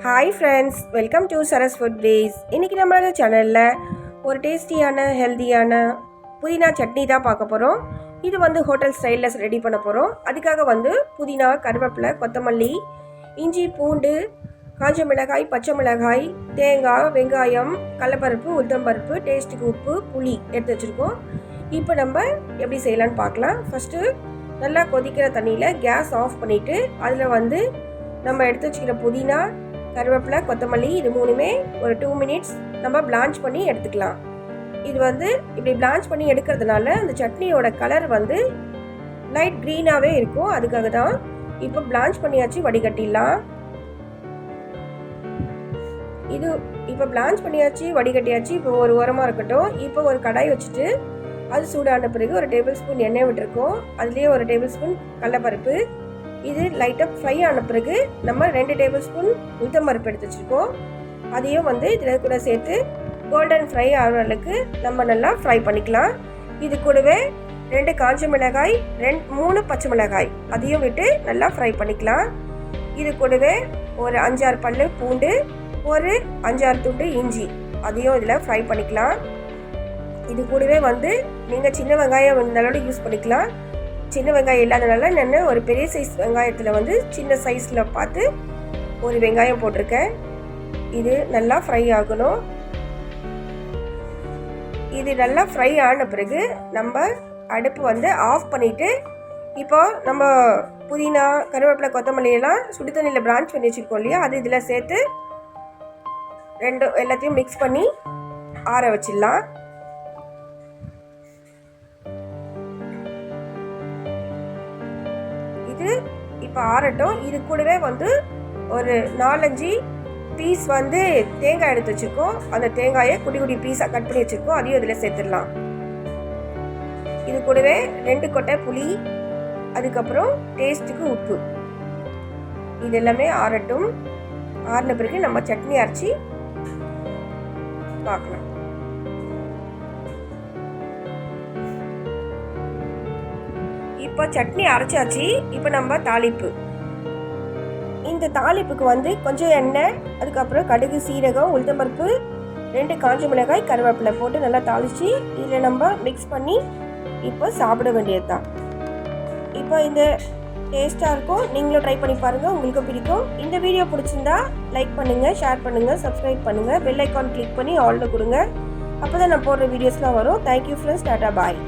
Hi friends, welcome to Saras food place. இன்றைக்கி நம்மளோட சேனலில் ஒரு டேஸ்டியான ஹெல்த்தியான புதினா சட்னி தான் பார்க்க போகிறோம். இது ஹோட்டல் ஸ்டைலில் ரெடி பண்ண போகிறோம். அதுக்காக புதினா, கருவேப்பிலை, கொத்தமல்லி, இஞ்சி, பூண்டு, காஞ்ச மிளகாய், பச்சை மிளகாய், தேங்காய், வெங்காயம், கடலைப்பருப்பு, உளுத்தம்பருப்பு, டேஸ்ட்டுக்கு உப்பு, புளி எடுத்து வச்சுருக்கோம். இப்போ நம்ம எப்படி செய்யலான்னு பார்க்கலாம். ஃபஸ்ட்டு நல்லா கொதிக்கிற தண்ணியில் கேஸ் ஆஃப் பண்ணிவிட்டு அதில் நம்ம எடுத்து வச்சுக்கிற புதினா, கருவேப்பிலை, கொத்தமல்லி இது மூணுமே ஒரு 2 மினிட்ஸ் நம்ம பிளான்ச் பண்ணி எடுத்துக்கலாம். இது இப்படி பிளான்ச் பண்ணி எடுக்கிறதுனால அந்த சட்னியோட கலர் லைட் க்ரீனாகவே இருக்கும். அதுக்காக தான் இப்போ பிளான்ச் பண்ணியாச்சு, வடிகட்டிடலாம். இது இப்போ பிளான்ச் பண்ணியாச்சு, வடிகட்டியாச்சு. இப்போ ஒரு ஓரமாக இருக்கட்டும். இப்போ ஒரு கடாய் வச்சுட்டு அது சூடான பிறகு ஒரு டேபிள் ஸ்பூன் எண்ணெய் விட்டுருக்கோம். அதுலேயே ஒரு டேபிள் ஸ்பூன் கடலைப்பருப்பு, இது லைட்டாக ஃப்ரை ஆன பிறகு நம்ம 2 டேபிள் ஸ்பூன் உளுத்தம்பருப்பு எடுத்து வச்சுருக்கோம். அதையும் இதில் கூட சேர்த்து கோல்டன் ஃப்ரை ஆகிற அளவுக்கு நம்ம நல்லா ஃப்ரை பண்ணிக்கலாம். இது கூடவே 2 காஞ்ச மிளகாய், 3 பச்சை மிளகாய் அதையும் விட்டு நல்லா ஃப்ரை பண்ணிக்கலாம். இது கூடவே ஒரு 5-6 பல்லு பூண்டு, ஒரு 5-6 துண்டு இஞ்சி அதையும் இதில் ஃப்ரை பண்ணிக்கலாம். இது கூடவே நீங்கள் சின்ன வெங்காயம் நல்லோட யூஸ் பண்ணிக்கலாம். சின்ன வெங்காயம் இல்லாதனால நான் ஒரு பெரிய சைஸ் வெங்காயத்தில் சின்ன சைஸில் பார்த்து ஒரு வெங்காயம் போட்டிருக்கேன். இது நல்லா ஃப்ரை ஆகணும். இது நல்லா ஃப்ரை ஆன பிறகு நம்ம அடுப்பு ஆஃப் பண்ணிவிட்டு இப்போ நம்ம புதினா, கருவேப்பிலை, கொத்தமல்லியெல்லாம் சுடு தண்ணியில் பிளான்ச் பண்ணி வச்சுருக்கோம் இல்லையா, அது இதில் சேர்த்து எல்லாத்தையும் மிக்ஸ் பண்ணி ஆற வச்சிடலாம். இது இப்போ ஆறட்டும். இது கூடவே ஒரு 4-5 பீஸ் தேங்காய் எடுத்து வச்சுருக்கோம். அந்த தேங்காயை குட்டி குட்டி பீஸாக கட் பண்ணி வச்சுருக்கோம். அதையும் இதில் சேர்த்துடலாம். இது கூடவே 2 கொட்டை புளி, அதுக்கப்புறம் டேஸ்ட்டுக்கு உப்பு, இது எல்லாமே ஆறட்டும். ஆறின பிறகு நம்ம சட்னி அரைச்சி பார்க்கலாம். இப்போ சட்னி அரைச்சாச்சு. இப்போ நம்ம தாளிப்பு. இந்த தாளிப்புக்கு கொஞ்சம் எண்ணெய், அதுக்கப்புறம் கடுகு, சீரகம், உளுத்தம்பருப்பு, 2 காஞ்ச மிளகாய், கருவேப்பிலை போட்டு நல்லா தாளித்து இதில் நம்ம மிக்ஸ் பண்ணி இப்போ சாப்பிட வேண்டியது தான். இப்போ இந்த டேஸ்ட்டாக இருக்கும். நீங்களும் ட்ரை பண்ணி பாருங்கள், உங்களுக்கும் பிடிக்கும். இந்த வீடியோ பிடிச்சிருந்தா லைக் பண்ணுங்கள், ஷேர் பண்ணுங்கள், சப்ஸ்கிரைப் பண்ணுங்கள், பெல் ஐக்கான் கிளிக் பண்ணி ஆல்னு கொடுங்க. அப்போ தான் நான் போடுற வீடியோஸ்லாம் வரும். தேங்க்யூ ஃப்ரெண்ட்ஸ், டாடா பாய்.